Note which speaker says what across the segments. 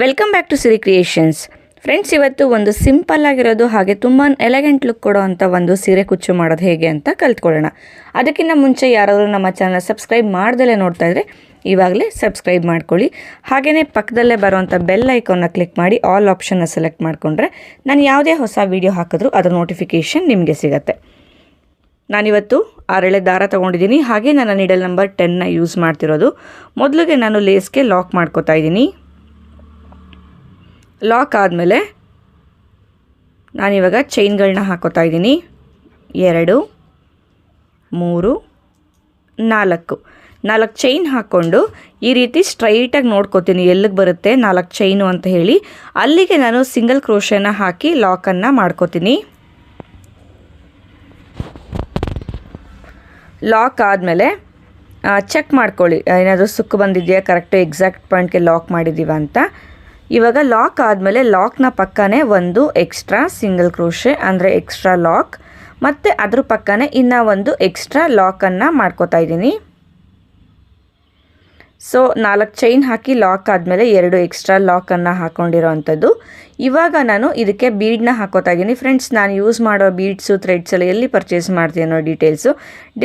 Speaker 1: Welcome back to Siri creations. Friends, ಇವತ್ತು ಒಂದು simple ಆಗಿರೋದು ಹಾಗೆ ತುಂಬ ಎಲೆಗೆಂಟ್ ಲುಕ್ ಕೊಡೋ ಅಂಥ ಒಂದು ಸೀರೆ ಕುಚ್ಚು ಮಾಡೋದು ಹೇಗೆ ಅಂತ ಕಲ್ತ್ಕೊಳ್ಳೋಣ. ಅದಕ್ಕಿಂತ ಮುಂಚೆ ಯಾರಾದರೂ ನಮ್ಮ ಚಾನಲ್ ಸಬ್ಸ್ಕ್ರೈಬ್ ಮಾಡ್ದಲೇ ನೋಡ್ತಾ ಇದ್ದರೆ ಇವಾಗಲೇ ಸಬ್ಸ್ಕ್ರೈಬ್ ಮಾಡ್ಕೊಳ್ಳಿ. ಹಾಗೆಯೇ ಪಕ್ಕದಲ್ಲೇ ಬರುವಂಥ ಬೆಲ್ ಐಕಾನ್ನ ಕ್ಲಿಕ್ ಮಾಡಿ ಆಲ್ ಆಪ್ಷನ್ನ ಸೆಲೆಕ್ಟ್ ಮಾಡಿಕೊಂಡ್ರೆ ನಾನು ಯಾವುದೇ ಹೊಸ ವೀಡಿಯೋ ಹಾಕಿದ್ರೂ ಅದರ ನೋಟಿಫಿಕೇಷನ್ ನಿಮಗೆ ಸಿಗುತ್ತೆ. ನಾನಿವತ್ತು 6 ಎಳೆ ದಾರ ತೊಗೊಂಡಿದ್ದೀನಿ. ಹಾಗೆ ನನ್ನ ನೀಡಲ್ ನಂಬರ್ 10ನ ಯೂಸ್ ಮಾಡ್ತಿರೋದು. ಮೊದಲಿಗೆ ನಾನು ಲೇಸ್ಗೆ ಲಾಕ್ ಮಾಡ್ಕೋತಾ ಇದ್ದೀನಿ. ಲಾಕ್ ಆದಮೇಲೆ ನಾನಿವಾಗ ಚೈನ್ಗಳನ್ನ ಹಾಕೋತಾ ಇದ್ದೀನಿ. 2 3 4 ಚೈನ್ ಹಾಕ್ಕೊಂಡು ಈ ರೀತಿ ಸ್ಟ್ರೈಟಾಗಿ ನೋಡ್ಕೋತೀನಿ ಎಲ್ಲಿಗೆ ಬರುತ್ತೆ 4 ಚೈನು ಅಂತ ಹೇಳಿ. ಅಲ್ಲಿಗೆ ನಾನು ಸಿಂಗಲ್ ಕ್ರೋಶೆನ ಹಾಕಿ ಲಾಕನ್ನು ಮಾಡ್ಕೋತೀನಿ. ಲಾಕ್ ಆದಮೇಲೆ ಚೆಕ್ ಮಾಡ್ಕೊಳ್ಳಿ, ಏನಾದರೂ ಸುಕ್ಕು ಬಂದಿದೆಯಾ, ಕರೆಕ್ಟು ಎಕ್ಸಾಕ್ಟ್ ಪಾಯಿಂಟ್ಗೆ ಲಾಕ್ ಮಾಡಿದ್ದೀವ ಅಂತ. ಇವಾಗ ಲಾಕ್ ಆದಮೇಲೆ ಲಾಕ್ನ ಪಕ್ಕನೇ ಒಂದು ಎಕ್ಸ್ಟ್ರಾ ಸಿಂಗಲ್ ಕ್ರೋಶೆ ಅಂದರೆ ಎಕ್ಸ್ಟ್ರಾ ಲಾಕ್, ಮತ್ತು ಅದ್ರ ಪಕ್ಕನೇ ಇನ್ನೂ ಒಂದು ಎಕ್ಸ್ಟ್ರಾ ಲಾಕನ್ನು ಮಾಡ್ಕೋತಾ ಇದ್ದೀನಿ. ಸೊ 4 ಚೈನ್ ಹಾಕಿ ಲಾಕ್ ಆದಮೇಲೆ 2 ಎಕ್ಸ್ಟ್ರಾ ಲಾಕನ್ನು ಹಾಕ್ಕೊಂಡಿರೋ ಅಂಥದ್ದು. ಇವಾಗ ನಾನು ಇದಕ್ಕೆ ಬೀಡನ್ನ ಹಾಕೋತಾ ಇದ್ದೀನಿ. ಫ್ರೆಂಡ್ಸ್, ನಾನು ಯೂಸ್ ಮಾಡೋ ಬೀಡ್ಸು ಥ್ರೆಡ್ಸ್ ಎಲ್ಲ ಎಲ್ಲಿ ಪರ್ಚೇಸ್ ಮಾಡ್ತೀನಿ ಅನ್ನೋ ಡೀಟೇಲ್ಸು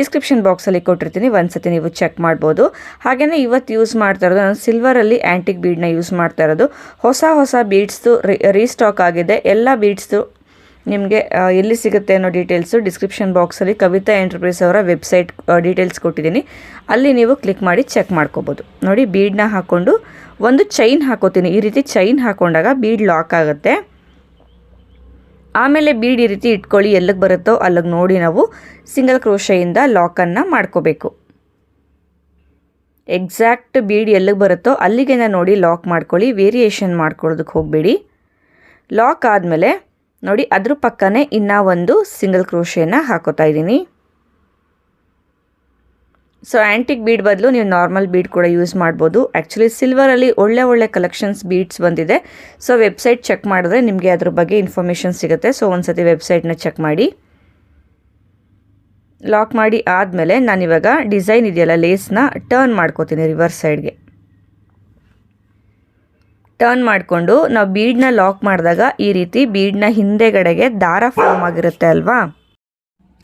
Speaker 1: ಡಿಸ್ಕ್ರಿಪ್ಷನ್ ಬಾಕ್ಸಲ್ಲಿ ಕೊಟ್ಟಿರ್ತೀನಿ, ಒಂದ್ಸತಿ ನೀವು ಚೆಕ್ ಮಾಡ್ಬೋದು. ಹಾಗೆಯೇ ಇವತ್ತು ಯೂಸ್ ಮಾಡ್ತಾ ಇರೋದು ನಾನು ಸಿಲ್ವರಲ್ಲಿ ಆ್ಯಂಟಿಕ್ ಬೀಡನ್ನ ಯೂಸ್ ಮಾಡ್ತಾ ಇರೋದು. ಹೊಸ ಬೀಡ್ಸ್ದು ರೀಸ್ಟಾಕ್ ಆಗಿದೆ. ಎಲ್ಲ ಬೀಡ್ಸ್ದು ನಿಮಗೆ ಎಲ್ಲಿ ಸಿಗುತ್ತೆ ಅನ್ನೋ ಡೀಟೇಲ್ಸು ಡಿಸ್ಕ್ರಿಪ್ಷನ್ ಬಾಕ್ಸಲ್ಲಿ ಕವಿತಾ ಎಂಟರ್ಪ್ರೈಸ್ ಅವರ ವೆಬ್ಸೈಟ್ ಡೀಟೇಲ್ಸ್ ಕೊಟ್ಟಿದ್ದೀನಿ, ಅಲ್ಲಿ ನೀವು ಕ್ಲಿಕ್ ಮಾಡಿ ಚೆಕ್ ಮಾಡ್ಕೋಬೋದು. ನೋಡಿ, ಬೀಡನ್ನ ಹಾಕ್ಕೊಂಡು ಒಂದು ಚೈನ್ ಹಾಕೋತೀನಿ. ಈ ರೀತಿ ಚೈನ್ ಹಾಕೊಂಡಾಗ ಬೀಡ್ ಲಾಕ್ ಆಗುತ್ತೆ. ಆಮೇಲೆ ಬೀಡ್ ಈ ರೀತಿ ಇಟ್ಕೊಳ್ಳಿ, ಎಲ್ಲಿಗೆ ಬರುತ್ತೋ ಅಲ್ಲಿಗೆ ನೋಡಿ ನಾವು ಸಿಂಗಲ್ ಕ್ರೋಶೆಯಿಂದ ಲಾಕನ್ನು ಮಾಡ್ಕೋಬೇಕು. ಎಕ್ಸಾಕ್ಟ್ ಬೀಡ್ ಎಲ್ಲಿಗೆ ಬರುತ್ತೋ ಅಲ್ಲಿಗೆ ನೋಡಿ ಲಾಕ್ ಮಾಡ್ಕೊಳ್ಳಿ, ವೇರಿಯೇಷನ್ ಮಾಡ್ಕೊಳ್ಳೋದಕ್ಕೆ ಹೋಗಬೇಡಿ. ಲಾಕ್ ಆದಮೇಲೆ ನೋಡಿ ಅದ್ರ ಪಕ್ಕನೇ ಇನ್ನೂ ಒಂದು ಸಿಂಗಲ್ ಕ್ರೋಶೆನ ಹಾಕೋತಾ ಇದ್ದೀನಿ. ಸೊ ಆ್ಯಂಟಿಕ್ ಬೀಡ್ ಬದಲು ನೀವು ನಾರ್ಮಲ್ ಬೀಡ್ ಕೂಡ ಯೂಸ್ ಮಾಡ್ಬೋದು. ಆ್ಯಕ್ಚುಲಿ ಸಿಲ್ವರಲ್ಲಿ ಒಳ್ಳೆ ಕಲೆಕ್ಷನ್ಸ್ ಬೀಡ್ಸ್ ಬಂದಿದೆ. ಸೊ ವೆಬ್ಸೈಟ್ ಚೆಕ್ ಮಾಡಿದ್ರೆ ನಿಮಗೆ ಅದ್ರ ಬಗ್ಗೆ ಇನ್ಫಾರ್ಮೇಷನ್ ಸಿಗುತ್ತೆ. ಸೊ ಒಂದ್ಸತಿ ವೆಬ್ಸೈಟ್ನ ಚೆಕ್ ಮಾಡಿ. ಲಾಕ್ ಮಾಡಿ ಆದಮೇಲೆ ನಾನಿವಾಗ ಡಿಸೈನ್ ಇದೆಯಲ್ಲ ಲೇಸ್ನ ಟರ್ನ್ ಮಾಡ್ಕೋತೀನಿ ರಿವರ್ಸ್ ಸೈಡ್ಗೆ. ಟರ್ನ್ ಮಾಡಿಕೊಂಡು ನಾವು ಬೀಡನ್ನ ಲಾಕ್ ಮಾಡಿದಾಗ ಈ ರೀತಿ ಬೀಡನ್ನ ಹಿಂದೆಗಡೆಗೆ ದಾರ ಫಾರ್ಮ್ ಆಗಿರುತ್ತೆ ಅಲ್ವಾ,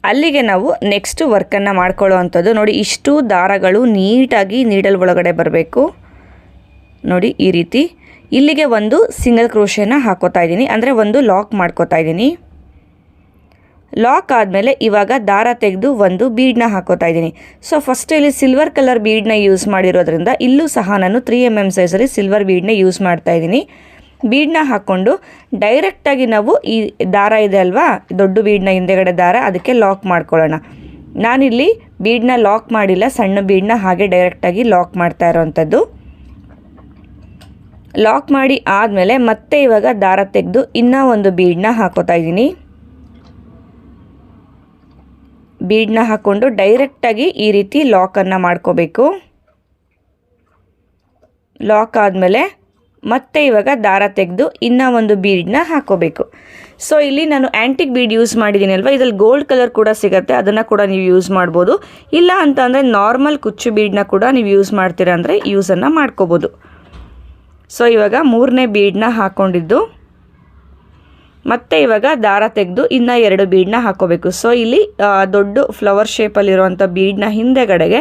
Speaker 1: ಅಲ್ಲಿಗೆ ನಾವು ನೆಕ್ಸ್ಟ್ ವರ್ಕನ್ನು ಮಾಡ್ಕೊಳ್ಳೋ ಅಂಥದ್ದು. ನೋಡಿ, ಇಷ್ಟು ದಾರಗಳು ನೀಟಾಗಿ ನೀಡಲ್ ಒಳಗಡೆ ಬರಬೇಕು. ನೋಡಿ ಈ ರೀತಿ ಇಲ್ಲಿಗೆ ಒಂದು ಸಿಂಗಲ್ ಕ್ರೋಶೆನ ಹಾಕೋತಾ ಇದ್ದೀನಿ, ಅಂದರೆ ಒಂದು ಲಾಕ್ ಮಾಡ್ಕೋತಾ ಇದ್ದೀನಿ. ಲಾಕ್ ಆದಮೇಲೆ ಇವಾಗ ದಾರ ತೆಗೆದು ಒಂದು ಬೀಡನ್ನ ಹಾಕೋತಾ ಇದ್ದೀನಿ. ಸೊ ಫಸ್ಟ್ ಇಲ್ಲಿ ಸಿಲ್ವರ್ ಕಲರ್ ಬೀಡನ್ನ ಯೂಸ್ ಮಾಡಿರೋದ್ರಿಂದ ಇಲ್ಲೂ ಸಹ ನಾನು 3mm ಸೈಜಲ್ಲಿ ಸಿಲ್ವರ್ ಬೀಡನ್ನ ಯೂಸ್ ಮಾಡ್ತಾ ಇದ್ದೀನಿ. ಬೀಡನ್ನ ಹಾಕ್ಕೊಂಡು ಡೈರೆಕ್ಟಾಗಿ ನಾವು ಈ ದಾರ ಇದೆ ಅಲ್ವಾ, ದೊಡ್ಡ ಬೀಡನ್ನ ಹಿಂದೆಗಡೆ ದಾರ, ಅದಕ್ಕೆ ಲಾಕ್ ಮಾಡ್ಕೊಳ್ಳೋಣ. ನಾನಿಲ್ಲಿ ಬೀಡನ್ನ ಲಾಕ್ ಮಾಡಿಲ್ಲ, ಸಣ್ಣ ಬೀಡನ್ನ ಹಾಗೆ ಡೈರೆಕ್ಟಾಗಿ ಲಾಕ್ ಮಾಡ್ತಾ ಇರೋವಂಥದ್ದು. ಲಾಕ್ ಮಾಡಿ ಆದಮೇಲೆ ಮತ್ತೆ ಇವಾಗ ದಾರ ತೆಗೆದು ಇನ್ನೂ ಒಂದು ಬೀಡನ್ನ ಹಾಕೋತಾ ಇದ್ದೀನಿ. ಬೀಡನ್ನ ಹಾಕ್ಕೊಂಡು ಡೈರೆಕ್ಟಾಗಿ ಈ ರೀತಿ ಲಾಕನ್ನು ಮಾಡ್ಕೋಬೇಕು. ಲಾಕ್ ಆದಮೇಲೆ ಮತ್ತೆ ಇವಾಗ ದಾರ ತೆಗೆದು ಇನ್ನೂ ಒಂದು ಬೀಡನ್ನ ಹಾಕೋಬೇಕು. ಸೊ ಇಲ್ಲಿ ನಾನು ಆ್ಯಂಟಿಕ್ ಬೀಡ್ ಯೂಸ್ ಮಾಡಿದ್ದೀನಿ ಅಲ್ವಾ, ಇದರಲ್ಲಿ ಗೋಲ್ಡ್ ಕಲರ್ ಕೂಡ ಸಿಗುತ್ತೆ, ಅದನ್ನು ಕೂಡ ನೀವು ಯೂಸ್ ಮಾಡ್ಬೋದು. ಇಲ್ಲ ಅಂತ ಅಂದರೆ ನಾರ್ಮಲ್ ಕುಚ್ಚು ಬೀಡನ್ನ ಕೂಡ ನೀವು ಯೂಸ್ ಮಾಡ್ತೀರಾ ಅಂದರೆ ಯೂಸನ್ನು ಮಾಡ್ಕೋಬೋದು. ಸೊ ಇವಾಗ 3ನೇ ಬೀಡನ್ನ ಹಾಕ್ಕೊಂಡಿದ್ದು ಮತ್ತೆ ಇವಾಗ ದಾರ ತೆಗೆದು ಇನ್ನೂ 2 ಬೀಡನ್ನ ಹಾಕೋಬೇಕು. ಸೊ ಇಲ್ಲಿ ದೊಡ್ಡ ಫ್ಲವರ್ ಶೇಪಲ್ಲಿರುವಂಥ ಬೀಡನ್ನ ಹಿಂದೆಗಡೆಗೆ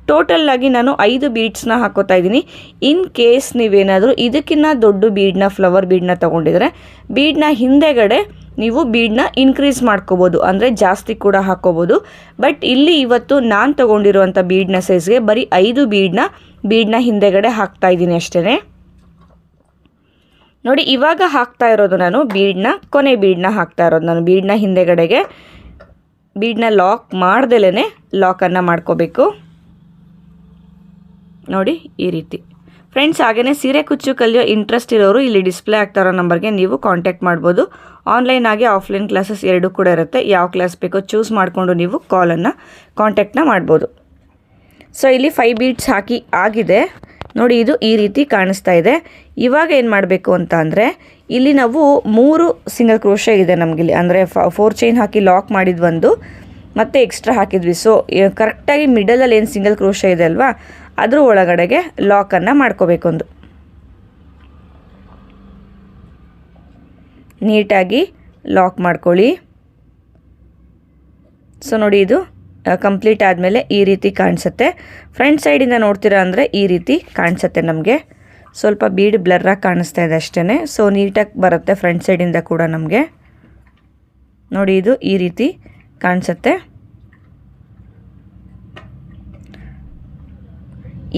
Speaker 1: ಟೋಟಲ್ಲಾಗಿ ನಾನು 5 ಬೀಡ್ಸ್ನ ಹಾಕೋತಾ ಇದ್ದೀನಿ. ಇನ್ ಕೇಸ್ ನೀವೇನಾದರೂ ಇದಕ್ಕಿಂತ ದೊಡ್ಡ ಬೀಡನ್ನ ಫ್ಲವರ್ ಬೀಡನ್ನ ತೊಗೊಂಡಿದ್ರೆ ಬೀಡನ್ನ ಹಿಂದೆಗಡೆ ನೀವು ಬೀಡನ್ನ ಇನ್ಕ್ರೀಸ್ ಮಾಡ್ಕೋಬೋದು, ಅಂದರೆ ಜಾಸ್ತಿ ಕೂಡ ಹಾಕೋಬೋದು. ಬಟ್ ಇಲ್ಲಿ ಇವತ್ತು ನಾನು ತೊಗೊಂಡಿರುವಂಥ ಬೀಡನ್ನ ಸೈಜ್ಗೆ ಬರೀ 5 ಬೀಡನ್ನ ಹಿಂದೆಗಡೆ ಹಾಕ್ತಾ ಇದ್ದೀನಿ ಅಷ್ಟೇ. ನೋಡಿ, ಇವಾಗ ಹಾಕ್ತಾ ಇರೋದು ನಾನು ಕೊನೆ ಬೀಡನ್ನ ಹಾಕ್ತಾ ಇರೋದು ನಾನು. ಬೀಡನ್ನ ಹಿಂದೆಗಡೆಗೆ ಬೀಡನ್ನ ಲಾಕ್ ಮಾಡ್ದಲೇ ಲಾಕನ್ನು ಮಾಡ್ಕೋಬೇಕು. ನೋಡಿ ಈ ರೀತಿ. ಫ್ರೆಂಡ್ಸ್, ಹಾಗೆಯೇ ಸೀರೆ ಕುಚ್ಚು ಕಲಿಯೋ ಇಂಟ್ರೆಸ್ಟ್ ಇರೋರು ಇಲ್ಲಿ ಡಿಸ್ಪ್ಲೇ ಆಗ್ತಾ ಇರೋ ನಂಬರ್ಗೆ ನೀವು ಕಾಂಟ್ಯಾಕ್ಟ್ ಮಾಡ್ಬೋದು. ಆನ್ಲೈನ್ ಆಗಿ ಆಫ್ಲೈನ್ ಕ್ಲಾಸಸ್ 2 ಕೂಡ ಇರುತ್ತೆ. ಯಾವ ಕ್ಲಾಸ್ ಬೇಕೋ ಚೂಸ್ ಮಾಡಿಕೊಂಡು ನೀವು ಕಾಂಟ್ಯಾಕ್ಟ್ನ ಮಾಡ್ಬೋದು. ಸೊ ಇಲ್ಲಿ 5 ಬೀಡ್ಸ್ ಹಾಕಿ ಆಗಿದೆ. ನೋಡಿ, ಇದು ಈ ರೀತಿ ಕಾಣಿಸ್ತಾ ಇದೆ. ಇವಾಗ ಏನು ಮಾಡಬೇಕು ಅಂತ ಅಂದರೆ ಇಲ್ಲಿ ನಾವು 3 ಸಿಂಗಲ್ ಕ್ರೋಶೆ ಇದೆ ನಮಗಿಲ್ಲಿ, ಅಂದರೆ 4 ಚೈನ್ ಹಾಕಿ ಲಾಕ್ ಮಾಡಿದ್ದು ಒಂದು, ಮತ್ತು ಎಕ್ಸ್ಟ್ರಾ ಹಾಕಿದ್ವಿ. ಸೊ ಕರೆಕ್ಟಾಗಿ ಮಿಡಲಲ್ಲಿ ಏನು ಸಿಂಗಲ್ ಕ್ರೋಶೆ ಇದೆ ಅಲ್ವಾ, ಅದ್ರ ಒಳಗಡೆಗೆ ಲಾಕನ್ನು ಮಾಡ್ಕೋಬೇಕೊಂದು. ನೀಟಾಗಿ ಲಾಕ್ ಮಾಡ್ಕೊಳ್ಳಿ. ಸೊ ನೋಡಿ ಇದು ಕಂಪ್ಲೀಟ್ ಆದಮೇಲೆ ಈ ರೀತಿ ಕಾಣಿಸುತ್ತೆ. ಫ್ರಂಟ್ ಸೈಡಿಂದ ನೋಡ್ತೀರಾ ಅಂದರೆ ಈ ರೀತಿ ಕಾಣಿಸುತ್ತೆ. ನಮಗೆ ಸ್ವಲ್ಪ ಬೀಡ್ ಬ್ಲರ್ರಾಗಿ ಕಾಣಿಸ್ತಾ ಇದೆ ಅಷ್ಟೇ. ಸೊ ನೀಟಾಗಿ ಬರುತ್ತೆ ಫ್ರಂಟ್ ಸೈಡಿಂದ ಕೂಡ ನಮಗೆ. ನೋಡಿ ಇದು ಈ ರೀತಿ ಕಾಣಿಸುತ್ತೆ.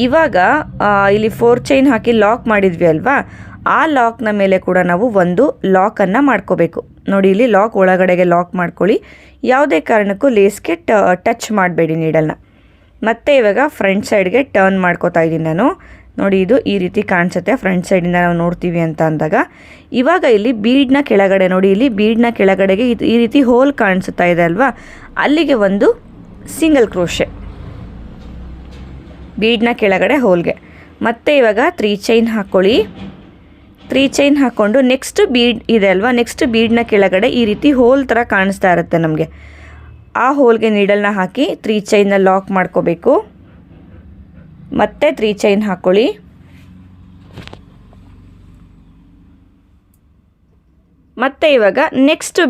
Speaker 1: ಇವಾಗ ಇಲ್ಲಿ 4 ಚೈನ್ ಹಾಕಿ ಲಾಕ್ ಮಾಡಿದ್ವಿ ಅಲ್ವಾ, ಆ ಲಾಕ್ನ ಮೇಲೆ ಕೂಡ ನಾವು ಒಂದು ಲಾಕನ್ನು ಮಾಡ್ಕೋಬೇಕು. ನೋಡಿ ಇಲ್ಲಿ ಲಾಕ್ ಒಳಗಡೆಗೆ ಲಾಕ್ ಮಾಡ್ಕೊಳ್ಳಿ. ಯಾವುದೇ ಕಾರಣಕ್ಕೂ ಲೇಸ್ಗೆ ಟಚ್ ಮಾಡಬೇಡಿ ನೀಡಲ್ನ. ಮತ್ತು ಇವಾಗ ಫ್ರಂಟ್ ಸೈಡ್ಗೆ ಟರ್ನ್ ಮಾಡ್ಕೋತಾ ಇದ್ದೀನಿ ನಾನು. ನೋಡಿ ಇದು ಈ ರೀತಿ ಕಾಣಿಸುತ್ತೆ ಫ್ರಂಟ್ ಸೈಡಿಂದ ನಾವು ನೋಡ್ತೀವಿ ಅಂತ ಅಂದಾಗ. ಇವಾಗ ಇಲ್ಲಿ ಬೀಡ್ನ ಕೆಳಗಡೆ ನೋಡಿ, ಇಲ್ಲಿ ಬೀಡ್ನ ಕೆಳಗಡೆಗೆ ಈ ರೀತಿ ಹೋಲ್ ಕಾಣಿಸುತ್ತಾ ಇದೆ ಅಲ್ವಾ, ಅಲ್ಲಿಗೆ ಒಂದು ಸಿಂಗಲ್ ಕ್ರೋಶೆ ಬೀಡ್ನ ಕೆಳಗಡೆ ಹೋಲ್ಗೆ. ಮತ್ತು ಇವಾಗ 3 ಚೈನ್ ಹಾಕ್ಕೊಳ್ಳಿ. 3 ಚೈನ್ ಹಾಕ್ಕೊಂಡು ನೆಕ್ಸ್ಟ್ ಬೀಡ್ ಇದೆ ಅಲ್ವಾ, ನೆಕ್ಸ್ಟ್ ಬೀಡ್ನ ಕೆಳಗಡೆ ಈ ರೀತಿ ಹೋಲ್ ಥರ ಕಾಣಿಸ್ತಾ ಇರುತ್ತೆ ನಮಗೆ. ಆ ಹೋಲ್ಗೆ ನೀಡಲ್ನ ಹಾಕಿ 3 ಚೈನ್ನ ಲಾಕ್ ಮಾಡ್ಕೋಬೇಕು. ಮತ್ತೆ 3 ಚೈನ್ ಹಾಕ್ಕೊಳ್ಳಿ. ಮತ್ತು ಇವಾಗ ನೆಕ್ಸ್ಟ್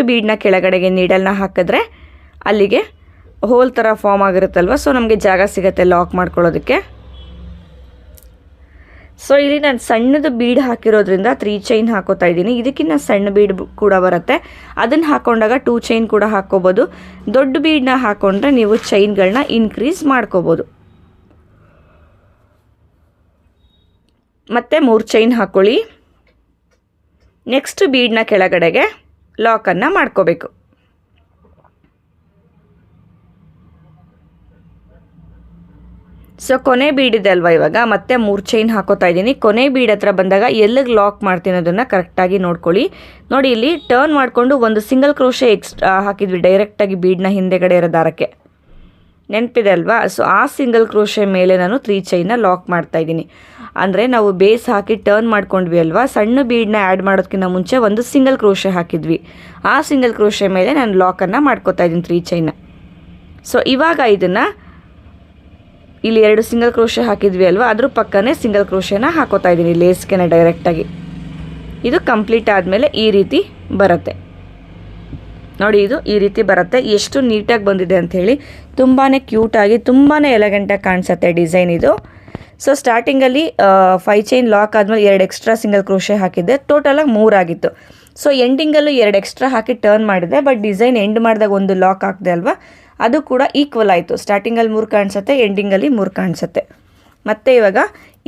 Speaker 1: ಬೀಡ್ನ ಕೆಳಗಡೆಗೆ ನೀಡಲ್ನ ಹಾಕಿದ್ರೆ ಅಲ್ಲಿಗೆ ಹೋಲ್ ಥರ ಫಾರ್ಮ್ ಆಗಿರುತ್ತಲ್ವ, ಸೊ ನಮಗೆ ಜಾಗ ಸಿಗುತ್ತೆ ಲಾಕ್ ಮಾಡ್ಕೊಳ್ಳೋದಕ್ಕೆ. ಸೊ ಇಲ್ಲಿ ನಾನು ಸಣ್ಣದು ಬೀಡ್ ಹಾಕಿರೋದ್ರಿಂದ 3 ಚೈನ್ ಹಾಕೋತಾ ಇದ್ದೀನಿ. ಇದಕ್ಕಿಂತ ಸಣ್ಣ ಬೀಡ್ ಕೂಡ ಬರುತ್ತೆ, ಅದನ್ನು ಹಾಕೊಂಡಾಗ 2 ಚೈನ್ ಕೂಡ ಹಾಕ್ಕೋಬೋದು. ದೊಡ್ಡ ಬೀಡನ್ನ ಹಾಕೊಂಡ್ರೆ ನೀವು ಚೈನ್ಗಳನ್ನ ಇನ್ಕ್ರೀಸ್ ಮಾಡ್ಕೋಬೋದು. ಮತ್ತು 3 ಚೈನ್ ಹಾಕ್ಕೊಳ್ಳಿ. ನೆಕ್ಸ್ಟ್ ಬೀಡ್ನ ಕೆಳಗಡೆಗೆ ಲಾಕನ್ನು ಮಾಡ್ಕೋಬೇಕು. ಸೊ ಕೊನೆ ಬೀಡ್ ಇದೆ ಅಲ್ವಾ, ಇವಾಗ ಮತ್ತೆ 3 ಚೈನ್ ಹಾಕೋತಾ ಇದ್ದೀನಿ. ಕೊನೆ ಬೀಡ್ ಹತ್ರ ಬಂದಾಗ ಎಲ್ಲಿಗೆ ಲಾಕ್ ಮಾಡ್ತೀನಿ ಅದನ್ನು ಕರೆಕ್ಟಾಗಿ ನೋಡ್ಕೊಳ್ಳಿ. ನೋಡಿ ಇಲ್ಲಿ ಟರ್ನ್ ಮಾಡಿಕೊಂಡು ಒಂದು ಸಿಂಗಲ್ ಕ್ರೋಶೆ ಎಕ್ಸ್ಟ್ರಾ ಹಾಕಿದ್ವಿ ಡೈರೆಕ್ಟಾಗಿ ಬೀಡ್ನ ಹಿಂದೆಗಡೆ ಇರೋ ದಾರಕ್ಕೆ, ನೆನಪಿದೆ ಅಲ್ವಾ. ಸೊ ಆ ಸಿಂಗಲ್ ಕ್ರೋಶೆ ಮೇಲೆ ನಾನು 3 ಚೈನ್ನ ಲಾಕ್ ಮಾಡ್ತಾ ಇದ್ದೀನಿ. ಅಂದರೆ ನಾವು ಬೇಸ್ ಹಾಕಿ ಟರ್ನ್ ಮಾಡ್ಕೊಂಡ್ವಿ ಅಲ್ವಾ, ಸಣ್ಣ ಬೀಡನ್ನ ಆ್ಯಡ್ ಮಾಡೋದಕ್ಕಿಂತ ಮುಂಚೆ ಒಂದು ಸಿಂಗಲ್ ಕ್ರೋಶೆ ಹಾಕಿದ್ವಿ. ಆ ಸಿಂಗಲ್ ಕ್ರೋಶೆ ಮೇಲೆ ನಾನು ಲಾಕನ್ನು ಮಾಡ್ಕೋತಾ ಇದ್ದೀನಿ 3 ಚೈನ್ನ. ಸೊ ಇವಾಗ ಇದನ್ನು ಇಲ್ಲಿ 2 ಸಿಂಗಲ್ ಕ್ರೋಶೆ ಹಾಕಿದ್ವಿ ಅಲ್ವಾ, ಅದ್ರ ಪಕ್ಕನೇ ಸಿಂಗಲ್ ಕ್ರೋಶೆನ ಹಾಕೋತಾ ಇದ್ದೀನಿ ಲೇಸ್ಗೆ ಡೈರೆಕ್ಟಾಗಿ. ಇದು ಕಂಪ್ಲೀಟ್ ಆದಮೇಲೆ ಈ ರೀತಿ ಬರುತ್ತೆ. ನೋಡಿ ಇದು ಈ ರೀತಿ ಬರುತ್ತೆ. ಎಷ್ಟು ನೀಟಾಗಿ ಬಂದಿದೆ ಅಂಥೇಳಿ, ತುಂಬಾ ಕ್ಯೂಟಾಗಿ ತುಂಬಾ ಎಲೆಗೆಂಟಾಗಿ ಕಾಣಿಸುತ್ತೆ ಡಿಸೈನ್ ಇದು. ಸೊ ಸ್ಟಾರ್ಟಿಂಗಲ್ಲಿ 5 ಚೈನ್ ಲಾಕ್ ಆದಮೇಲೆ 2 ಎಕ್ಸ್ಟ್ರಾ ಸಿಂಗಲ್ ಕ್ರೋಶೆ ಹಾಕಿದ್ದೆ, ಟೋಟಲಾಗಿ 3 ಆಗಿತ್ತು. ಸೊ ಎಂಡಿಂಗಲ್ಲೂ 2 ಎಕ್ಸ್ಟ್ರಾ ಹಾಕಿ ಟರ್ನ್ ಮಾಡಿದೆ, ಬಟ್ ಡಿಸೈನ್ ಎಂಡ್ ಮಾಡಿದಾಗ ಒಂದು ಲಾಕ್ ಹಾಕಿದೆ ಅಲ್ವಾ, ಅದು ಕೂಡ ಈಕ್ವಲ್ ಆಯಿತು. ಸ್ಟಾರ್ಟಿಂಗಲ್ಲಿ 3 ಕಾಣಿಸುತ್ತೆ, ಎಂಡಿಂಗಲ್ಲಿ 3 ಕಾಣಿಸುತ್ತೆ. ಮತ್ತು ಇವಾಗ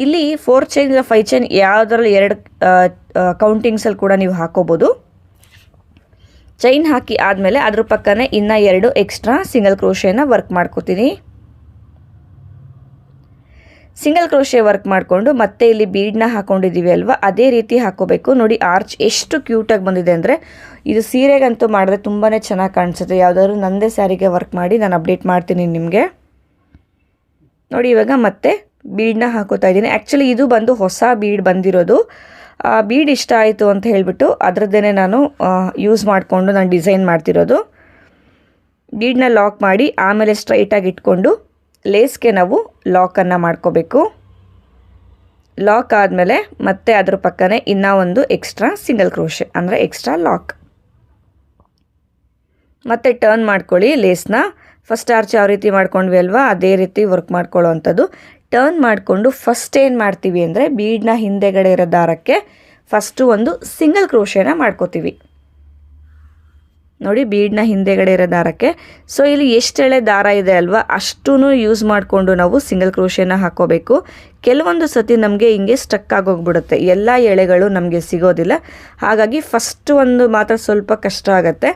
Speaker 1: ಇಲ್ಲಿ 4 ಚೈನ್ ಇಲ್ಲ 5 ಚೈನ್ ಯಾವುದರಲ್ಲಿ 2 ಕೌಂಟಿಂಗ್ಸಲ್ಲಿ ಕೂಡ ನೀವು ಹಾಕೋಬೋದು. ಚೈನ್ ಹಾಕಿ ಆದಮೇಲೆ ಅದ್ರ ಪಕ್ಕನೇ ಇನ್ನೂ 2 ಎಕ್ಸ್ಟ್ರಾ ಸಿಂಗಲ್ ಕ್ರೋಶೆನ ವರ್ಕ್ ಮಾಡ್ಕೋತೀನಿ. ಸಿಂಗಲ್ ಕ್ರೋಶೆ ವರ್ಕ್ ಮಾಡಿಕೊಂಡು ಮತ್ತೆ ಇಲ್ಲಿ ಬೀಡನ್ನ ಹಾಕೊಂಡಿದ್ದೀವಿ ಅಲ್ವಾ, ಅದೇ ರೀತಿ ಹಾಕೋಬೇಕು. ನೋಡಿ ಆರ್ಚ್ ಎಷ್ಟು ಕ್ಯೂಟಾಗಿ ಬಂದಿದೆ ಅಂದರೆ, ಇದು ಸೀರೆಗಂತೂ ಮಾಡಿದ್ರೆ ತುಂಬಾ ಚೆನ್ನಾಗಿ ಕಾಣಿಸುತ್ತೆ. ಯಾವುದಾದ್ರು ನಂದೇ ಸ್ಯಾರಿಗೆ ವರ್ಕ್ ಮಾಡಿ ನಾನು ಅಪ್ಡೇಟ್ ಮಾಡ್ತೀನಿ ನಿಮಗೆ. ನೋಡಿ ಇವಾಗ ಮತ್ತೆ ಬೀಡನ್ನ ಹಾಕೋತಾ ಇದ್ದೀನಿ. ಆ್ಯಕ್ಚುಲಿ ಇದು ಬಂದು ಹೊಸ ಬೀಡ್ ಬಂದಿರೋದು. ಬೀಡ್ ಇಷ್ಟ ಆಯಿತು ಅಂತ ಹೇಳಿಬಿಟ್ಟು ಅದರದ್ದೇನೆ ನಾನು ಯೂಸ್ ಮಾಡಿಕೊಂಡು ನಾನು ಡಿಸೈನ್ ಮಾಡ್ತಿರೋದು. ಬೀಡನ್ನ ಲಾಕ್ ಮಾಡಿ ಆಮೇಲೆ ಸ್ಟ್ರೈಟಾಗಿ ಇಟ್ಕೊಂಡು ಲೇಸ್ಗೆ ನಾವು ಲಾಕನ್ನು ಮಾಡ್ಕೋಬೇಕು. ಲಾಕ್ ಆದಮೇಲೆ ಮತ್ತೆ ಅದ್ರ ಪಕ್ಕನೇ ಇನ್ನೂ ಒಂದು ಎಕ್ಸ್ಟ್ರಾ ಸಿಂಗಲ್ ಕ್ರೋಶೆ ಅಂದರೆ ಎಕ್ಸ್ಟ್ರಾ ಲಾಕ್. ಮತ್ತು ಟರ್ನ್ ಮಾಡ್ಕೊಳ್ಳಿ ಲೇಸ್ನ. ಫಸ್ಟ್ ಆರ್ಚ್ ಯಾವ ರೀತಿ ಮಾಡ್ಕೊಂಡ್ವಿ ಅಲ್ವಾ, ಅದೇ ರೀತಿ ವರ್ಕ್ ಮಾಡ್ಕೊಳ್ಳೋ ಅಂಥದ್ದು. ಟರ್ನ್ ಮಾಡಿಕೊಂಡು ಫಸ್ಟ್ ಏನು ಮಾಡ್ತೀವಿ ಅಂದರೆ ಬೀಡನ್ನ ಹಿಂದೆಗಡೆ ಇರೋ ದಾರಕ್ಕೆ ಫಸ್ಟು ಒಂದು ಸಿಂಗಲ್ ಕ್ರೋಶೆನ ಮಾಡ್ಕೋತೀವಿ. ನೋಡಿ ಬೀಡನ್ನ ಹಿಂದೆಗಡೆ ಇರೋ ದಾರಕ್ಕೆ. ಸೊ ಇಲ್ಲಿ ಎಷ್ಟು ಎಳೆ ದಾರ ಇದೆ ಅಲ್ವಾ, ಅಷ್ಟೂ ಯೂಸ್ ಮಾಡಿಕೊಂಡು ನಾವು ಸಿಂಗಲ್ ಕ್ರೋಶೆನ ಹಾಕೋಬೇಕು. ಕೆಲವೊಂದು ಸತಿ ನಮಗೆ ಹಿಂಗೆ ಸ್ಟಕ್ ಆಗೋಗ್ಬಿಡುತ್ತೆ, ಎಲ್ಲ ಎಳೆಗಳು ನಮಗೆ ಸಿಗೋದಿಲ್ಲ. ಹಾಗಾಗಿ ಫಸ್ಟ್ ಒಂದು ಮಾತ್ರ ಸ್ವಲ್ಪ ಕಷ್ಟ ಆಗುತ್ತೆ,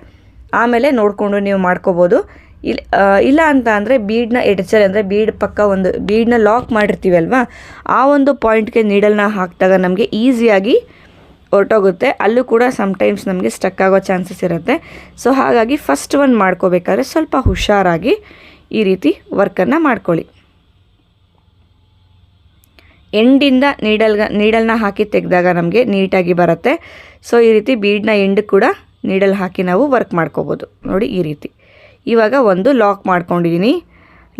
Speaker 1: ಆಮೇಲೆ ನೋಡಿಕೊಂಡು ನೀವು ಮಾಡ್ಕೋಬೋದು. ಇಲ್ಲ ಅಂತ ಅಂದರೆ ಬೀಡನ್ನ ಎಡ್ಚರ್ ಅಂದರೆ ಬೀಡ್ ಪಕ್ಕ ಒಂದು ಬೀಡನ್ನ ಲಾಕ್ ಮಾಡಿರ್ತೀವಿ ಅಲ್ವಾ, ಆ ಒಂದು ಪಾಯಿಂಟ್ಗೆ ನೀಡಲ್ನ ಹಾಕಿದಾಗ ನಮಗೆ ಈಸಿಯಾಗಿ ಹೊರಟೋಗುತ್ತೆ. ಅಲ್ಲೂ ಕೂಡ ಸಮ್ಟೈಮ್ಸ್ ನಮಗೆ ಸ್ಟಕ್ ಆಗೋ ಚಾನ್ಸಸ್ ಇರುತ್ತೆ. ಸೊ ಹಾಗಾಗಿ ಫಸ್ಟ್ ಒಂದು ಮಾಡ್ಕೋಬೇಕಾದ್ರೆ ಸ್ವಲ್ಪ ಹುಷಾರಾಗಿ ಈ ರೀತಿ ವರ್ಕನ್ನು ಮಾಡ್ಕೊಳ್ಳಿ. ಎಂಡಿಂದ ನೀಡಲ್ನ ಹಾಕಿ ತೆಗೆದಾಗ ನಮಗೆ ನೀಟಾಗಿ ಬರುತ್ತೆ. ಸೊ ಈ ರೀತಿ ಬೀಡನ್ನ ಎಂಡ್ ಕೂಡ ನೀಡಲ್ ಹಾಕಿ ನಾವು ವರ್ಕ್ ಮಾಡ್ಕೋಬೋದು. ನೋಡಿ ಈ ರೀತಿ. ಇವಾಗ ಒಂದು ಲಾಕ್ ಮಾಡ್ಕೊಂಡಿದ್ದೀನಿ.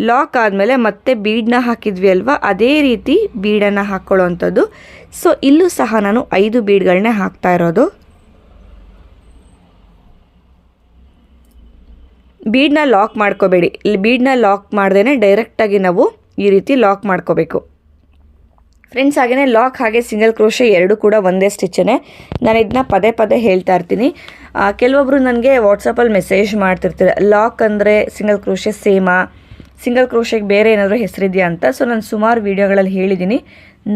Speaker 1: ಲಾಕ್ ಆದಮೇಲೆ ಮತ್ತೆ ಬೀಡನ್ನ ಹಾಕಿದ್ವಿ ಅಲ್ವಾ, ಅದೇ ರೀತಿ ಬೀಡನ್ನು ಹಾಕ್ಕೊಳ್ಳೋವಂಥದ್ದು. ಸೊ ಇಲ್ಲೂ ಸಹ ನಾನು 5 ಬೀಡ್ಗಳನ್ನೇ ಹಾಕ್ತಾ ಇರೋದು. ಬೀಡನ್ನ ಲಾಕ್ ಮಾಡ್ಕೋಬೇಡಿ, ಇಲ್ಲಿ ಬೀಡನ್ನ ಲಾಕ್ ಮಾಡ್ದೇ ಡೈರೆಕ್ಟಾಗಿ ನಾವು ಈ ರೀತಿ ಲಾಕ್ ಮಾಡ್ಕೋಬೇಕು ಫ್ರೆಂಡ್ಸ್. ಹಾಗೆಯೇ ಲಾಕ್ ಹಾಗೆ ಸಿಂಗಲ್ ಕ್ರೋಶೆ ಎರಡು ಕೂಡ ಒಂದೇ ಸ್ಟಿಚ್ಚೇ. ನಾನು ಇದನ್ನ ಪದೇ ಪದೇ ಹೇಳ್ತಾ ಇರ್ತೀನಿ. ಕೆಲವೊಬ್ಬರು ನನಗೆ ವಾಟ್ಸಪ್ಪಲ್ಲಿ ಮೆಸೇಜ್ ಮಾಡ್ತಿರ್ತಾರೆ, ಲಾಕ್ ಅಂದರೆ ಸಿಂಗಲ್ ಕ್ರೋಶೆ ಸೇಮಾ, ಸಿಂಗಲ್ ಕ್ರೋಶೆಗೆ ಬೇರೆ ಏನಾದರೂ ಹೆಸರಿದೆಯಾ ಅಂತ. ಸೊ ನಾನು ಸುಮಾರು ವೀಡಿಯೋಗಳಲ್ಲಿ ಹೇಳಿದ್ದೀನಿ,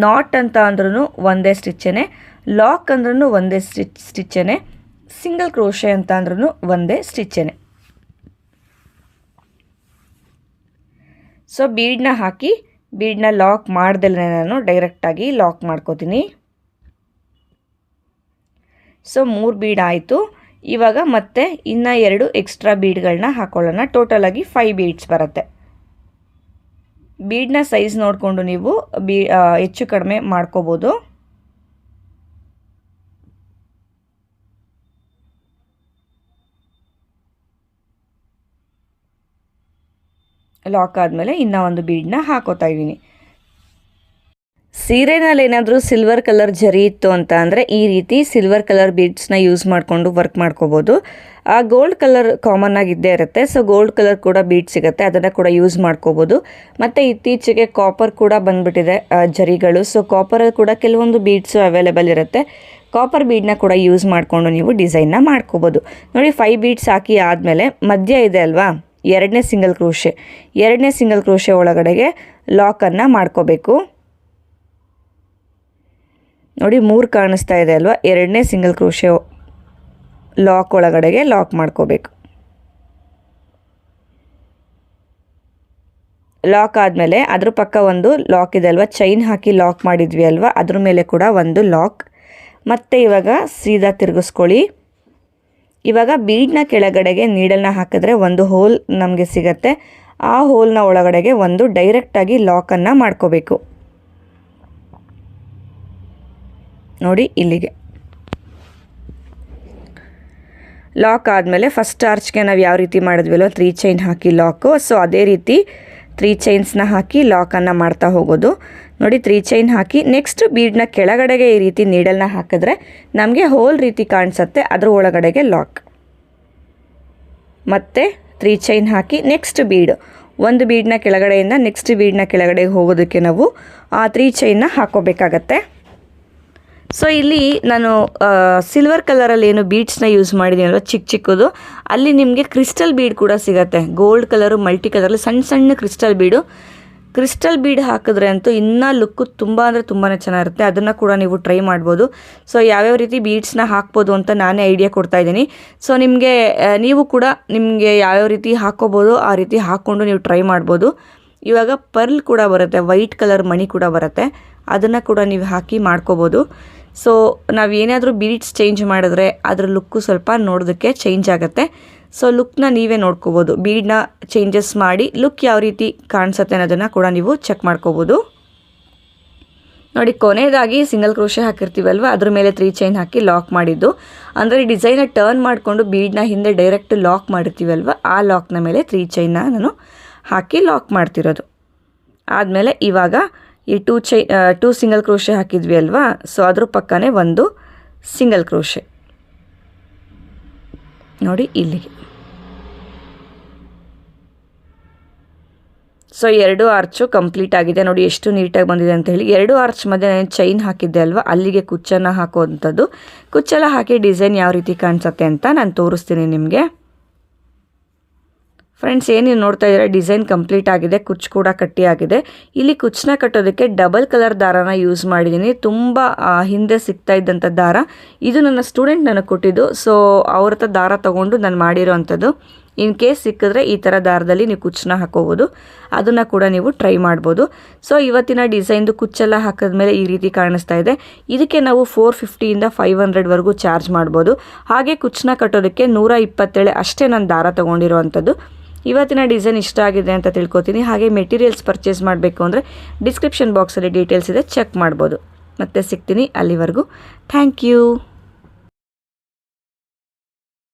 Speaker 1: ನಾಟ್ ಅಂತ ಅಂದ್ರೂ ಒಂದೇ ಸ್ಟಿಚ್ಚೇ, ಲಾಕ್ ಅಂದ್ರೂ ಒಂದೇ ಸ್ಟಿಚ್ಚೇ, ಸಿಂಗಲ್ ಕ್ರೋಶೆ ಅಂತ ಅಂದ್ರೂ ಒಂದೇ ಸ್ಟಿಚ್ಚೇ. ಸೊ ಬೀಡನ್ನ ಹಾಕಿ ಬೀಡನ್ನ ಲಾಕ್ ಮಾಡ್ದಲೇ ನಾನು ಡೈರೆಕ್ಟಾಗಿ ಲಾಕ್ ಮಾಡ್ಕೋತೀನಿ. ಸೊ 3 ಬೀಡ್ ಆಯಿತು. ಇವಾಗ ಮತ್ತೆ ಇನ್ನು 2 ಎಕ್ಸ್ಟ್ರಾ ಬೀಡ್ಗಳನ್ನ ಹಾಕೊಳ್ಳೋಣ. ಟೋಟಲಾಗಿ 5 ಬೀಡ್ಸ್ ಬರುತ್ತೆ. ಬೀಡ್ನ ಸೈಜ್ ನೋಡಿಕೊಂಡು ನೀವು ಹೆಚ್ಚು ಕಡಿಮೆ ಮಾಡ್ಕೋಬೋದು. ಲಾಕ್ ಆದಮೇಲೆ ಇನ್ನೂ ಒಂದು ಬೀಡನ್ನ ಹಾಕೋತಾ ಇದ್ದೀನಿ. ಸೀರೆನಲ್ಲಿ ಏನಾದರೂ ಸಿಲ್ವರ್ ಕಲರ್ ಜರಿ ಇತ್ತು ಅಂತ ಅಂದರೆ ಈ ರೀತಿ ಸಿಲ್ವರ್ ಕಲರ್ ಬೀಡ್ಸ್ನ ಯೂಸ್ ಮಾಡಿಕೊಂಡು ವರ್ಕ್ ಮಾಡ್ಕೋಬೋದು. ಆ ಗೋಲ್ಡ್ ಕಲರ್ ಕಾಮನ್ ಆಗಿದ್ದೇ ಇರುತ್ತೆ. ಸೊ ಗೋಲ್ಡ್ ಕಲರ್ ಕೂಡ ಬೀಡ್ ಸಿಗುತ್ತೆ, ಅದನ್ನು ಕೂಡ ಯೂಸ್ ಮಾಡ್ಕೋಬೋದು. ಮತ್ತು ಇತ್ತೀಚೆಗೆ ಕಾಪರ್ ಕೂಡ ಬಂದುಬಿಟ್ಟಿದೆ ಜರಿಗಳು. ಸೊ ಕಾಪರಲ್ಲಿ ಕೂಡ ಕೆಲವೊಂದು ಬೀಡ್ಸು ಅವೈಲೇಬಲ್ ಇರುತ್ತೆ. ಕಾಪರ್ ಬೀಡನ್ನ ಕೂಡ ಯೂಸ್ ಮಾಡಿಕೊಂಡು ನೀವು ಡಿಸೈನ್ನ ಮಾಡ್ಕೋಬೋದು. ನೋಡಿ 5 ಬೀಡ್ಸ್ ಹಾಕಿ ಆದಮೇಲೆ ಮಧ್ಯ ಇದೆ ಅಲ್ವಾ, ಎರಡನೇ ಸಿಂಗಲ್ ಕ್ರೋಶೆ ಒಳಗಡೆಗೆ ಲಾಕನ್ನು ಮಾಡ್ಕೋಬೇಕು. ನೋಡಿ 3 ಕಾಣಿಸ್ತಾ ಇದೆ ಅಲ್ವಾ, ಎರಡನೇ ಸಿಂಗಲ್ ಕ್ರೋಶೆ ಲಾಕ್ ಒಳಗಡೆಗೆ ಲಾಕ್ ಮಾಡ್ಕೋಬೇಕು. ಲಾಕ್ ಆದಮೇಲೆ ಅದ್ರ ಪಕ್ಕ ಒಂದು ಲಾಕ್ ಇದೆ ಅಲ್ವಾ, ಚೈನ್ ಹಾಕಿ ಲಾಕ್ ಮಾಡಿದ್ವಿ ಅಲ್ವಾ, ಅದ್ರ ಮೇಲೆ ಕೂಡ ಒಂದು ಲಾಕ್. ಮತ್ತು ಇವಾಗ ಸೀದಾ ತಿರುಗಿಸ್ಕೊಳ್ಳಿ. ಇವಾಗ ಬೀಡ್ನ ಕೆಳಗಡೆಗೆ ನೀಡಲ್ನ ಹಾಕಿದ್ರೆ ಒಂದು ಹೋಲ್ ನಮಗೆ ಸಿಗತ್ತೆ. ಆ ಹೋಲ್ನ ಒಳಗಡೆಗೆ ಒಂದು ಡೈರೆಕ್ಟಾಗಿ ಲಾಕನ್ನು ಮಾಡ್ಕೋಬೇಕು. ನೋಡಿ ಇಲ್ಲಿಗೆ ಲಾಕ್ ಆದಮೇಲೆ ಫಸ್ಟ್ ಆರ್ಚ್ಗೆ ನಾವು ಯಾವ ರೀತಿ ಮಾಡಿದ್ವಲ್ಲೋ 3 ಚೈನ್ ಹಾಕಿ ಲಾಕು. ಸೊ ಅದೇ ರೀತಿ 3 ಚೈನ್ಸ್ನ ಹಾಕಿ ಲಾಕನ್ನು ಮಾಡ್ತಾ ಹೋಗೋದು. ನೋಡಿ 3 ಚೈನ್ ಹಾಕಿ ನೆಕ್ಸ್ಟ್ ಬೀಡ್ನ ಕೆಳಗಡೆಗೆ ಈ ರೀತಿ ನೀಡಲ್ನ ಹಾಕಿದ್ರೆ ನಮಗೆ ಹೋಲ್ ರೀತಿ ಕಾಣಿಸುತ್ತೆ, ಅದ್ರ ಒಳಗಡೆಗೆ ಲಾಕ್. ಮತ್ತು 3 ಚೈನ್ ಹಾಕಿ ನೆಕ್ಸ್ಟ್ ಬೀಡ್, ಒಂದು ಬೀಡ್ನ ಕೆಳಗಡೆಯಿಂದ ನೆಕ್ಸ್ಟ್ ಬೀಡ್ನ ಕೆಳಗಡೆಗೆ ಹೋಗೋದಕ್ಕೆ ನಾವು ಆ 3 ಚೈನ್ನ ಹಾಕೋಬೇಕಾಗತ್ತೆ. ಸೊ ಇಲ್ಲಿ ನಾನು ಸಿಲ್ವರ್ ಕಲರಲ್ಲಿ ಏನು ಬೀಡ್ಸ್ನ ಯೂಸ್ ಮಾಡಿದ್ದೀನಲ್ವ ಚಿಕ್ಕದು, ಅಲ್ಲಿ ನಿಮಗೆ ಕ್ರಿಸ್ಟಲ್ ಬೀಡ್ ಕೂಡ ಸಿಗುತ್ತೆ. ಗೋಲ್ಡ್ ಕಲರು ಮಲ್ಟಿ ಕಲರಲ್ಲಿ ಸಣ್ಣ ಕ್ರಿಸ್ಟಲ್ ಬೀಡ್ ಹಾಕಿದ್ರೆ ಅಂತೂ ಇನ್ನೂ ಲುಕ್ಕು ತುಂಬ ಅಂದರೆ ತುಂಬಾ ಚೆನ್ನಾಗಿರುತ್ತೆ. ಅದನ್ನು ಕೂಡ ನೀವು ಟ್ರೈ ಮಾಡ್ಬೋದು. ಸೊ ಯಾವ್ಯಾವ ರೀತಿ ಬೀಡ್ಸ್ನ ಹಾಕ್ಬೋದು ಅಂತ ನಾನೇ ಐಡಿಯಾ ಕೊಡ್ತಾ ಇದ್ದೀನಿ. ಸೊ ನೀವು ಕೂಡ ನಿಮಗೆ ಯಾವ್ಯಾವ ರೀತಿ ಹಾಕ್ಕೋಬೋದು ಆ ರೀತಿ ಹಾಕ್ಕೊಂಡು ನೀವು ಟ್ರೈ ಮಾಡ್ಬೋದು. ಇವಾಗ ಪರ್ಲ್ ಕೂಡ ಬರುತ್ತೆ, ವೈಟ್ ಕಲರ್ ಮಣಿ ಕೂಡ ಬರುತ್ತೆ, ಅದನ್ನು ಕೂಡ ನೀವು ಹಾಕಿ ಮಾಡ್ಕೋಬೋದು. ಸೊ ನಾವು ಏನಾದರೂ ಬೀಡ್ಸ್ ಚೇಂಜ್ ಮಾಡಿದ್ರೆ ಅದ್ರ ಲುಕ್ಕು ಸ್ವಲ್ಪ ನೋಡೋದಕ್ಕೆ ಚೇಂಜ್ ಆಗುತ್ತೆ. ಸೊ ಲುಕ್ನ ನೀವೇ ನೋಡ್ಕೋಬೋದು. ಬೀಡನ್ನ ಚೇಂಜಸ್ ಮಾಡಿ ಲುಕ್ ಯಾವ ರೀತಿ ಕಾಣಿಸುತ್ತೆ ಅನ್ನೋದನ್ನು ಕೂಡ ನೀವು ಚೆಕ್ ಮಾಡ್ಕೋಬೋದು. ನೋಡಿ ಕೊನೆಯದಾಗಿ ಸಿಂಗಲ್ ಕ್ರೋಶೆ ಹಾಕಿರ್ತೀವಲ್ವ, ಅದ್ರ ಮೇಲೆ 3 ಚೈನ್ ಹಾಕಿ ಲಾಕ್ ಮಾಡಿದ್ದು. ಅಂದರೆ ಡಿಸೈನ ಟರ್ನ್ ಮಾಡಿಕೊಂಡು ಬೀಡನ್ನ ಹಿಂದೆ ಡೈರೆಕ್ಟ್ ಲಾಕ್ ಮಾಡಿರ್ತೀವಲ್ವ, ಆ ಲಾಕ್ನ ಮೇಲೆ 3 ಚೈನ್ನ ನಾನು ಹಾಕಿ ಲಾಕ್ ಮಾಡ್ತಿರೋದು. ಆದಮೇಲೆ ಇವಾಗ ಈ 2 ಸಿಂಗಲ್ ಕ್ರೋಶೆ ಹಾಕಿದ್ವಿ ಅಲ್ವಾ, ಸೊ ಅದ್ರ ಪಕ್ಕನೇ ಒಂದು ಸಿಂಗಲ್ ಕ್ರೋಶೆ. ನೋಡಿ ಇಲ್ಲಿಗೆ. ಸೊ 2 ಆರ್ಚು ಕಂಪ್ಲೀಟ್ ಆಗಿದೆ. ನೋಡಿ ಎಷ್ಟು ನೀಟಾಗಿ ಬಂದಿದೆ ಅಂತ ಹೇಳಿ. 2 ಆರ್ಚ್ ಮಧ್ಯೆ ನಾನು ಚೈನ್ ಹಾಕಿದ್ದೆ ಅಲ್ವಾ, ಅಲ್ಲಿಗೆ ಕುಚ್ಚನ್ನು ಹಾಕುವಂಥದ್ದು. ಕುಚ್ಚೆಲ್ಲ ಹಾಕಿ ಡಿಸೈನ್ ಯಾವ ರೀತಿ ಕಾಣಿಸುತ್ತೆ ಅಂತ ನಾನು ತೋರಿಸ್ತೀನಿ ನಿಮಗೆ. ಫ್ರೆಂಡ್ಸ್ ಏನು ನೋಡ್ತಾ ಇದ್ದೀರಾ, ಡಿಸೈನ್ ಕಂಪ್ಲೀಟ್ ಆಗಿದೆ, ಕುಚ್ಚು ಕೂಡ ಕಟ್ಟಿ ಆಗಿದೆ. ಇಲ್ಲಿ ಕುಚ್ಚನ್ನ ಕಟ್ಟೋದಕ್ಕೆ ಡಬಲ್ ಕಲರ್ ದಾರನ ಯೂಸ್ ಮಾಡಿದ್ದೀನಿ. ತುಂಬ ಹಿಂದೆ ಸಿಗ್ತಾ ಇದ್ದಂಥ ದಾರ ಇದು ನನ್ನ ಸ್ಟೂಡೆಂಟ್ ನನಗೆ ಕೊಟ್ಟಿದ್ದು. ಸೊ ಅವ್ರ ಹತ್ರ ದಾರ ತೊಗೊಂಡು ನಾನು ಮಾಡಿರೋ ಅಂಥದ್ದು. ಇನ್ ಕೇಸ್ ಸಿಕ್ಕಿದ್ರೆ ಈ ಥರ ದಾರದಲ್ಲಿ ನೀವು ಕುಚ್ಚನ್ನ ಹಾಕೋಬೋದು, ಅದನ್ನು ಕೂಡ ನೀವು ಟ್ರೈ ಮಾಡ್ಬೋದು. ಸೊ ಇವತ್ತಿನ ಡಿಸೈನ್ದು ಕುಚ್ಚೆಲ್ಲ ಹಾಕಿದ್ಮೇಲೆ ಈ ರೀತಿ ಕಾಣಿಸ್ತಾ ಇದೆ. ಇದಕ್ಕೆ ನಾವು 450ಇಂದ 500ವರೆಗೂ ಚಾರ್ಜ್ ಮಾಡ್ಬೋದು. ಹಾಗೆ ಕುಚ್ಚನ್ನ ಕಟ್ಟೋದಕ್ಕೆ 127 ಅಷ್ಟೇ ನಾನು ದಾರ ತೊಗೊಂಡಿರೋ ಅಂಥದ್ದು. ಇವತ್ತಿನ ಡಿಸೈನ್ ಇಷ್ಟ ಆಗಿದೆ ಅಂತ ತಿಳ್ಕೊತೀನಿ. ಹಾಗೆ ಮೆಟೀರಿಯಲ್ಸ್ ಪರ್ಚೇಸ್ ಮಾಡಬೇಕು ಅಂದರೆ ಡಿಸ್ಕ್ರಿಪ್ಷನ್ ಬಾಕ್ಸಲ್ಲಿ ಡೀಟೇಲ್ಸ್ ಇದೆ, ಚೆಕ್ ಮಾಡ್ಬೋದು. ಮತ್ತೆ ಸಿಗ್ತೀನಿ, ಅಲ್ಲಿವರೆಗೂ ಥ್ಯಾಂಕ್ ಯು.